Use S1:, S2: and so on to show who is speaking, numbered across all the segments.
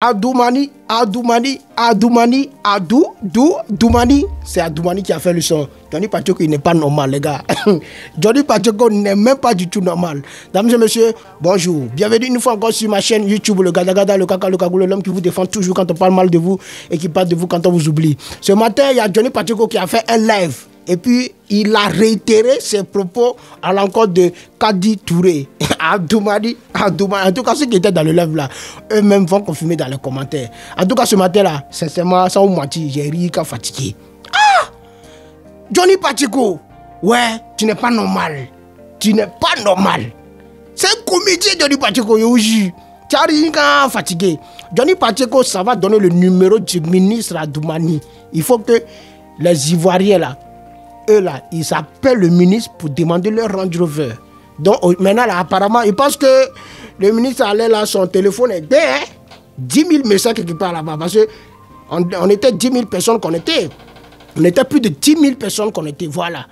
S1: Adoumani, c'est Adoumani qui a fait le son. Johnny Pacheco, il n'est pas normal, les gars. Johnny Pacheco n'est même pas du tout normal. Dames et messieurs, bonjour. Bienvenue une fois encore sur ma chaîne YouTube, le Gada, le Kaka, le Kagoulé, l'homme qui vous défend toujours quand on parle mal de vous et qui parle de vous quand on vous oublie. Ce matin, il y a Johnny Pacheco qui a fait un live. Et puis, il a réitéré ses propos à l'encontre de Kadi Touré. Adoumani. En tout cas, ceux qui étaient dans le live là, eux-mêmes vont confirmer dans les commentaires. En tout cas, ce matin-là, sincèrement, sans vous mentir, j'ai ri qu'à fatigué. Ah! Johnny Pacheco, ouais, tu n'es pas normal. Tu n'es pas normal. C'est un comédien, Johnny Pacheco, tu as ri qu'à fatigué. Johnny Pacheco, ça va donner le numéro du ministre Adoumani. Il faut que les Ivoiriens là, eux là, ils appellent le ministre pour demander leur Range Rover. Donc maintenant là, apparemment, ils pensent que le ministre allait là, son téléphone est bien, hein? 10 000 messages quelque part là-bas. Parce qu'on était 10 000 personnes qu'on était. On était plus de 10 000 personnes qu'on était, voilà.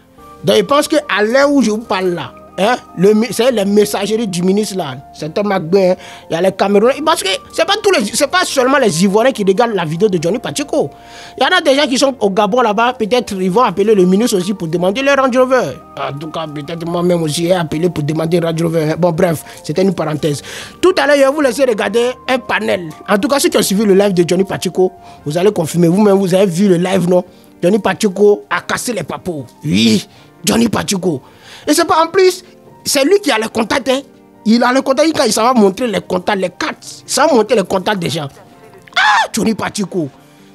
S1: Donc ils pensent qu'à l'heure où je vous parle là, hein, c'est les messageries du ministre là, c'est un McBain, hein, il y a les Camerounais. Parce que c'est pas seulement les Ivoiriens qui regardent la vidéo de Johnny Pacheco. Il y en a des gens qui sont au Gabon là-bas, peut-être ils vont appeler le ministre aussi pour demander leur Range Rover. En tout cas, peut-être moi-même aussi j'ai appelé pour demander Range Rover. Bon bref, c'était une parenthèse. Tout à l'heure, je vais vous laisser regarder un panel. En tout cas, ceux qui ont suivi le live de Johnny Pacheco, vous allez confirmer. Vous-même, vous avez vu le live, non? Johnny Pacheco a cassé les papos. Oui, Johnny Pacheco. Et c'est pas en plus, c'est lui qui a les contacts. Hein. Il a les contacts quand il s'en va montrer les contacts, les cartes. Ça va montrer les contacts des gens. Ah, Johnny Pacheco,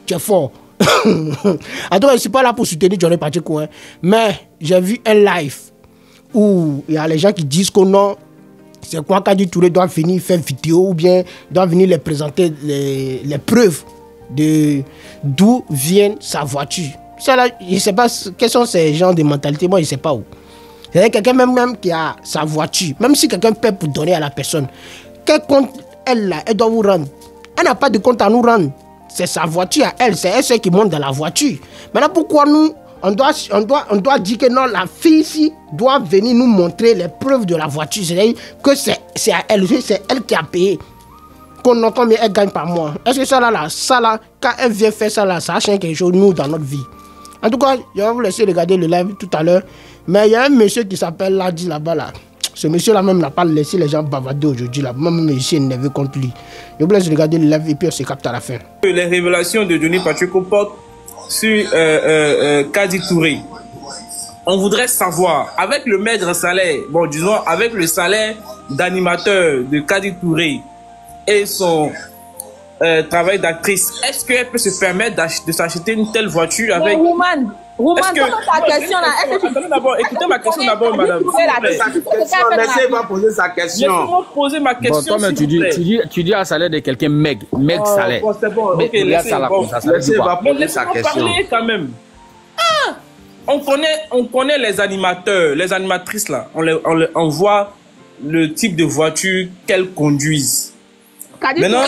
S1: tu es fort. En tout cas, je ne suis pas là pour soutenir Johnny Pacheco. Hein. Mais j'ai vu un live où il y a les gens qui disent que non, c'est quoi Kadi Touré doit venir faire vidéo ou bien doit venir les présenter les preuves de d'où vient sa voiture. Ça là, je ne sais pas quels sont ces genres de mentalité. Moi, je ne sais pas où. C'est quelqu'un même qui a sa voiture. Même si quelqu'un paie pour donner à la personne, quel compte elle doit vous rendre? Elle n'a pas de compte à nous rendre. C'est sa voiture à elle. C'est elle seule qui monte dans la voiture. Maintenant, pourquoi nous, on doit dire que non, la fille ici doit venir nous montrer les preuves de la voiture. C'est-à-dire que c'est à elle. C'est elle qui a payé. Combien elle gagne par mois. Est-ce que ça là, quand elle vient faire ça là, ça change quelque chose nous dans notre vie? En tout cas, je vais vous laisser regarder le live tout à l'heure. Mais il y a un monsieur qui s'appelle Ladi là-bas là. Ce monsieur là même n'a pas laissé les gens bavarder aujourd'hui là. Moi-même je suis énervé contre lui. Je vous laisse regarder le live et puis on se capte à la fin.
S2: Les révélations de Johnny Pacheco portent sur Kadi Touré. On voudrait savoir, avec le maigre salaire, bon disons avec le salaire d'animateur de Kadi Touré et son travail d'actrice, est-ce qu'elle peut se permettre de s'acheter une telle voiture avec...
S3: Roman, ta question là,
S2: écoutez ma question d'abord, madame.
S4: Laissez-moi poser sa question.
S2: Laissez-moi poser ma question.
S5: Bon, toi, tu dis un salaire de quelqu'un maigre salaire.
S2: Bon, c'est bon. Ok, laissez-moi
S4: poser sa question.
S2: Parler quand même. Ah, on connaît les animateurs, les animatrices là. On voit le type de voiture qu'elles conduisent.
S3: Maintenant,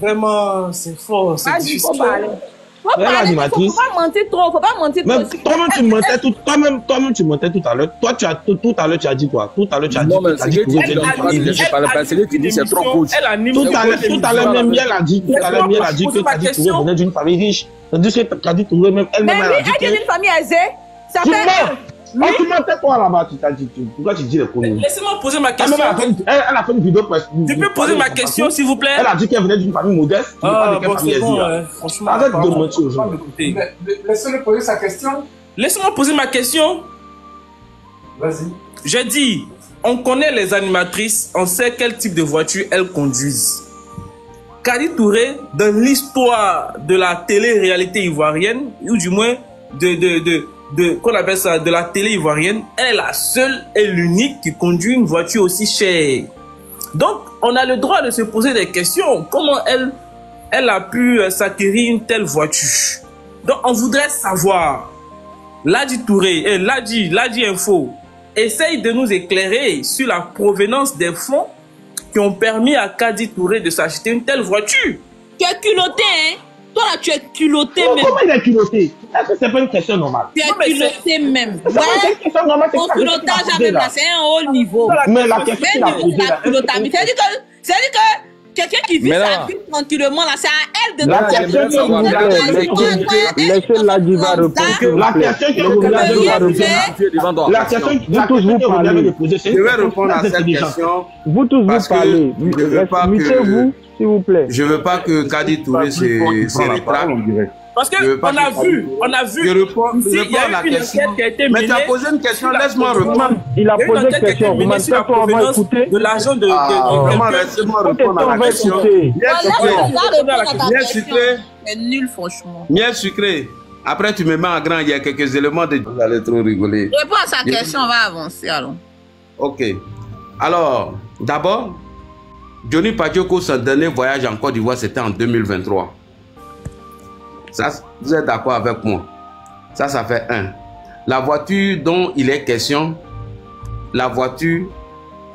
S2: vraiment, c'est fort, c'est difficile.
S3: Faut pas mentir trop, faut pas mentir trop.
S4: Toi-même tu mentais tout à l'heure. Toi tout à l'heure tu as dit quoi? Tout à l'heure tu as dit
S5: que c'est trop coach.
S4: Tout à l'heure même elle a dit que Kadi Touré venait d'une famille riche. C'est-à-dire que Kadi Touré même elle-même a dit
S3: que... Elle est d'une famille aisée. Ça fait...
S4: Tu mentais quoi là-bas? Tu t'as dit, pourquoi tu dis les conneries?
S2: Laissez-moi poser ma question.
S4: Elle a fait une vidéo presse.
S2: Tu peux poser ma question s'il vous plaît?
S4: Elle a dit qu'elle venait d'une famille modeste. Tu ne pas de quelle famille elle dit.
S2: Franchement,
S4: arrête de mentir aux gens.
S6: Laissez-le poser sa question.
S2: Laissez-moi poser ma question.
S6: Vas-y.
S2: J'ai dit, on connaît les animatrices, on sait quel type de voiture elles conduisent. Kadi Touré, dans l'histoire de la télé-réalité ivoirienne, ou du moins qu'on appelle ça, de la télé ivoirienne, elle est la seule et l'unique qui conduit une voiture aussi chère. Donc, on a le droit de se poser des questions. Comment elle a pu s'acquérir une telle voiture? Donc, on voudrait savoir, Ladi Touré et Ladi Info, essaye de nous éclairer sur la provenance des fonds qui ont permis à Kadi Touré de s'acheter une telle voiture.
S3: Tu es culotté, hein? Toi là, tu es culotté même.
S4: Comment il est culotté? Est-ce que c'est pas une question normale?
S3: Tu es culotté même.
S4: C'est pas une question normale.
S3: Ton culottage avec là, c'est un haut niveau.
S4: Mais la question qu'il a posée là.
S3: C'est-à-dire que Quelqu'un qui vit sa vie tranquillement, là, c'est à elle de
S4: La question que vous laissez la diva répondre. La question que vous
S7: Je vais répondre à cette question.
S4: Vous tous vous parlez. Mettez-vous, s'il vous plaît.
S7: Je veux pas que Kadi Touré se rétracte.
S2: Parce qu'on a vu,
S7: je réponds à la question. Mais tu as posé une question, laisse-moi répondre.
S4: Il a posé une question, vous m'avez pas écouté.
S2: De l'argent de
S7: vraiment, laissez-moi répondre à la question. Miel sucré.
S3: C'est nul, franchement.
S7: Miel sucré. Après, tu me mets en grand, il y a quelques éléments de... Vous allez trop rigoler.
S3: Réponds à sa question, on va avancer, alors.
S7: Ok. Alors, d'abord, Johnny Patioko, son dernier voyage en Côte d'Ivoire, c'était en 2023. Ça, vous êtes d'accord avec moi? Ça fait 1. La voiture dont il est question, la voiture,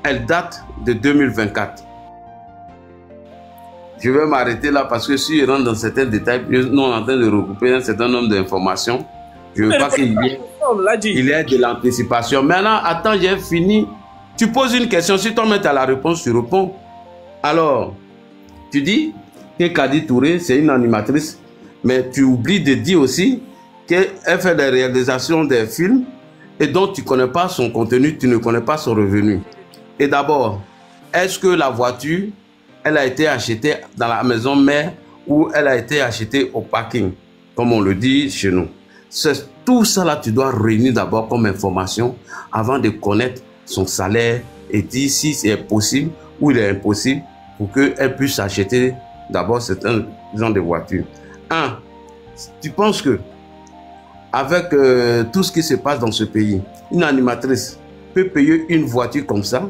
S7: elle date de 2024. Je vais m'arrêter là parce que si je rentre dans certains détails, nous sommes en train de regrouper un certain nombre d'informations. Je ne veux pas qu'il y ait de l'anticipation. Maintenant, attends, j'ai fini. Tu poses une question, si toi tu as la réponse, tu réponds. Alors, tu dis que Kadi Touré, c'est une animatrice. Mais tu oublies de dire aussi qu'elle fait des réalisations des films et dont tu ne connais pas son contenu, tu ne connais pas son revenu. Et d'abord, est-ce que la voiture, elle a été achetée dans la maison mère ou elle a été achetée au parking, comme on le dit chez nous? Tout ça là, tu dois réunir d'abord comme information avant de connaître son salaire et dire si c'est possible ou il est impossible pour qu'elle puisse acheter d'abord certains genre de voitures. Tu penses que avec tout ce qui se passe dans ce pays, une animatrice peut payer une voiture comme ça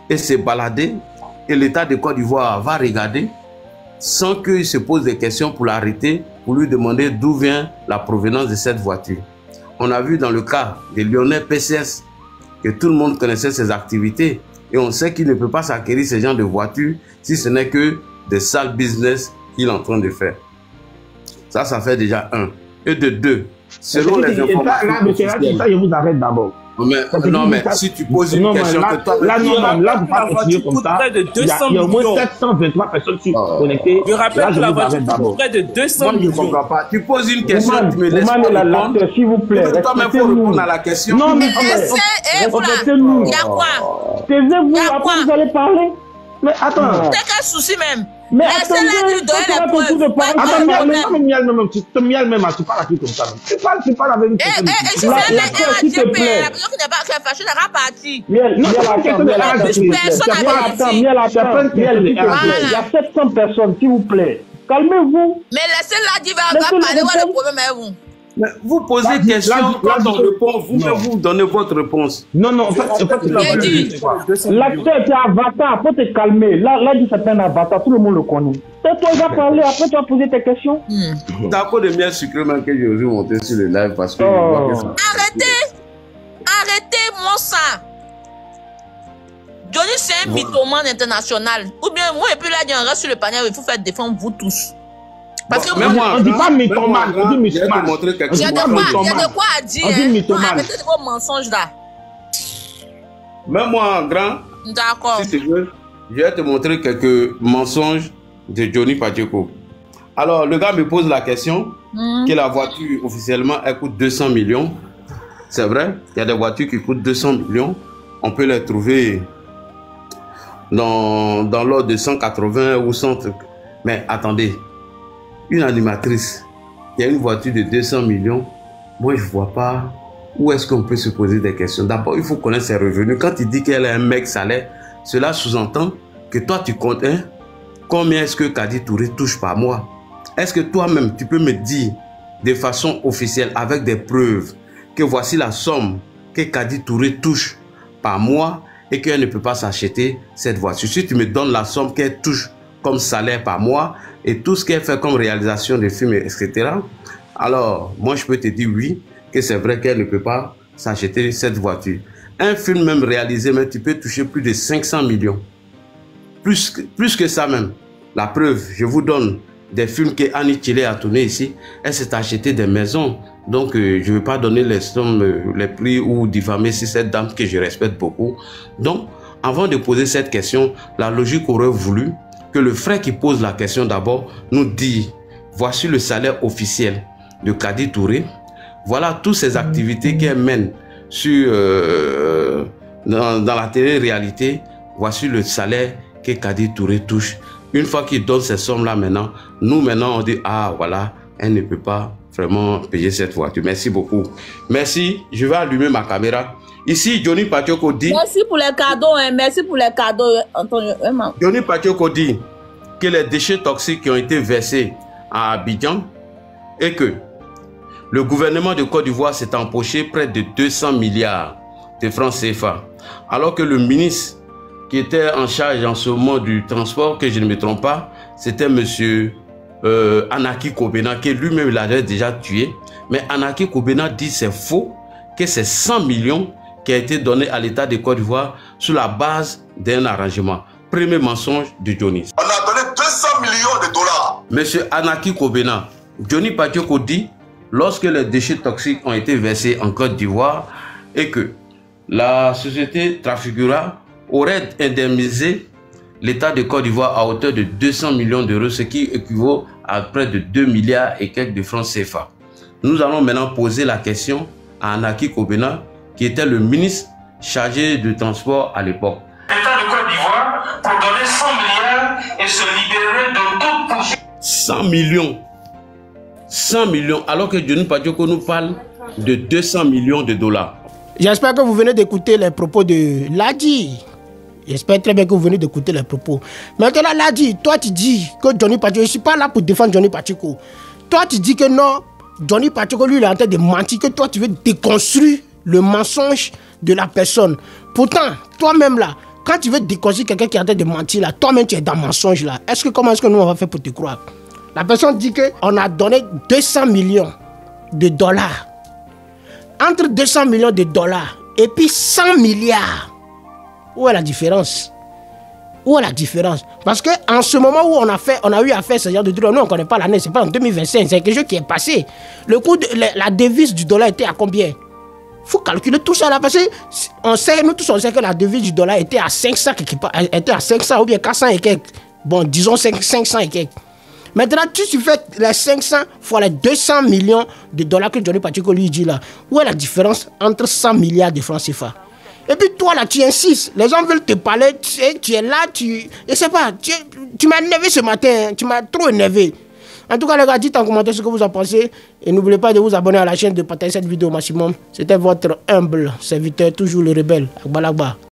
S7: et se balader et l'État de Côte d'Ivoire va regarder sans qu'il se pose des questions pour l'arrêter, pour lui demander d'où vient la provenance de cette voiture? On a vu dans le cas de Lionel PCS que tout le monde connaissait ses activités et on sait qu'il ne peut pas s'acquérir ce genre de voiture si ce n'est que des sales business qu'il est en train de faire. Ça fait déjà 1. Et de 2, selon les informations...
S4: Ça, je vous arrête d'abord.
S7: Non, mais si tu poses une question que toi...
S4: Là, vous pas continuer comme ça. Il y a au moins 723 personnes qui sont connectées.
S2: Je rappelle que la voiture coûte près de 200 millions.
S7: Je ne comprends pas. Tu poses une question, tu me laisses pas répondre.
S4: S'il vous plaît,
S7: toi-même, il faut répondre à la question.
S4: Non, mais
S3: il y a quoi?
S4: Taisez-vous, après vous allez parler. Mais attends.
S3: C'est quel souci même?
S4: Mais
S3: laissez-la lui donner les preuves.
S4: Attends, Miel même, tu parles à qui comme ça? Tu parles avec une personne.
S3: Je suis la personne qui est fâchée, elle va partir.
S4: Miel, il y a 700 personnes, s'il vous plaît. Calmez-vous.
S3: Mais laissez-la dire, va parler, où est le problème avec vous?
S7: Mais vous posez des questions, quand on répond, vous donnez votre réponse.
S4: Non, en fait, l'acteur était Avatar, faut te calmer. Là, c'est un Avatar, tout le monde le connaît. Toi, il va parler, après tu vas poser tes questions.
S7: T'as pas de miel sucré, même que j'ai osé monter sur le live parce que...
S3: Arrêtez, mon sang. Johnny, c'est un mythomane international. Ou bien, moi, et puis là, il y a un reste sur le panier, il faut faire défendre vous tous. Parce que
S4: moi, on dit pas mythomane, on dit mythomane.
S3: Il y a de quoi à dire. Arrêtez de vos mensonges là.
S7: Même moi, en grand,
S3: d'accord.
S7: Si tu veux, je vais te montrer quelques mensonges de Johnny Patioko. Alors, le gars me pose la question que la voiture, officiellement, elle coûte 200 millions. C'est vrai, il y a des voitures qui coûtent 200 millions. On peut les trouver dans l'ordre de 180 ou 100 trucs. Mais attendez. Une animatrice qui a une voiture de 200 millions, moi je ne vois pas où est-ce qu'on peut se poser des questions. D'abord, il faut connaître ses revenus. Quand il dit qu'elle est un mec salaire, cela sous-entend que toi tu comptes combien est-ce que Kadi Touré touche par mois. Est-ce que toi-même tu peux me dire de façon officielle avec des preuves que voici la somme que Kadi Touré touche par mois et qu'elle ne peut pas s'acheter cette voiture? Si tu me donnes la somme qu'elle touche comme salaire par mois et tout ce qu'elle fait comme réalisation de films, etc. Alors, moi, je peux te dire oui, que c'est vrai qu'elle ne peut pas s'acheter cette voiture. Un film même réalisé, mais tu peux toucher plus de 500 millions. Plus que ça même. La preuve, je vous donne des films que Annie Chile a tourné ici. Elle s'est acheté des maisons. Donc, je ne vais pas donner les sommes, les prix ou diffamer si cette dame que je respecte beaucoup. Donc, avant de poser cette question, la logique aurait voulu que le frère qui pose la question d'abord nous dit, voici le salaire officiel de Kadi Touré, voilà toutes ces activités qu'elle mène sur, dans la télé-réalité, voici le salaire que Kadi Touré touche. Une fois qu'il donne ces sommes-là maintenant, nous maintenant on dit, ah voilà, elle ne peut pas vraiment payer cette voiture. Merci beaucoup. Merci, je vais allumer ma caméra. Ici, Johnny Patioko dit...
S3: Merci pour les cadeaux, hein. Merci pour les cadeaux, Antonio.
S7: Johnny Patioko dit que les déchets toxiques qui ont été versés à Abidjan et que le gouvernement de Côte d'Ivoire s'est empoché près de 200 milliards de francs CFA. Alors que le ministre qui était en charge en ce moment du transport, que je ne me trompe pas, c'était monsieur Anaki Kobena, qui lui-même l'avait déjà tué. Mais Anaki Kobena dit c'est faux, que c'est 100 millions qui a été donné à l'État de Côte d'Ivoire sur la base d'un arrangement. Premier mensonge de Johnny.
S8: On a donné 200 millions de dollars.
S7: Monsieur Anaki Kobena, Johnny Patioko dit, lorsque les déchets toxiques ont été versés en Côte d'Ivoire et que la société Trafigura aurait indemnisé l'État de Côte d'Ivoire à hauteur de 200 millions d'euros, ce qui équivaut à près de 2 milliards et quelques de francs CFA. Nous allons maintenant poser la question à Anaki Kobena, qui était le ministre chargé du transport à l'époque.
S9: L'État de Côte d'Ivoire pour donner 100 milliards et se libérer de toute poursuite.
S7: 100 millions. 100 millions, alors que Johnny Patioko nous parle de 200 millions de dollars.
S1: J'espère que vous venez d'écouter les propos de Ladji. J'espère très bien que vous venez d'écouter les propos. Maintenant, Ladji, toi tu dis que Johnny Patioko, je ne suis pas là pour défendre Johnny Patioko. Toi tu dis que non, Johnny Patioko, lui, il est en train de mentir, que toi tu veux déconstruire le mensonge de la personne. Pourtant, toi-même là, quand tu veux déconstruire quelqu'un qui est en train de mentir là, toi-même tu es dans le mensonge là. Comment est-ce que nous on va faire pour te croire? La personne dit qu'on a donné 200 millions de dollars. Entre 200 millions de dollars et puis 100 milliards. Où est la différence? Où est la différence? Parce qu'en ce moment où on a eu à faire ce genre de truc, nous on ne connaît pas l'année, c'est pas en 2025, c'est quelque chose qui est passé. Le coût de la devise du dollar était à combien? Il faut calculer tout ça là, parce que nous tous on sait que la devise du dollar était à 500 était à 500 ou bien 400 et quelques. Bon, disons 500 et quelques. Maintenant, tu fais les 500 fois les 200 millions de dollars que Johnny Patioko lui dit là. Où est la différence entre 100 milliards de francs CFA? Et puis toi là, tu insistes. Les gens veulent te parler. Tu es là, je sais pas, tu m'as énervé ce matin. Hein, tu m'as trop énervé. En tout cas, les gars, dites en commentaire ce que vous en pensez. Et n'oubliez pas de vous abonner à la chaîne, de partager cette vidéo au maximum. C'était votre humble serviteur, toujours le rebelle, Akbalakba.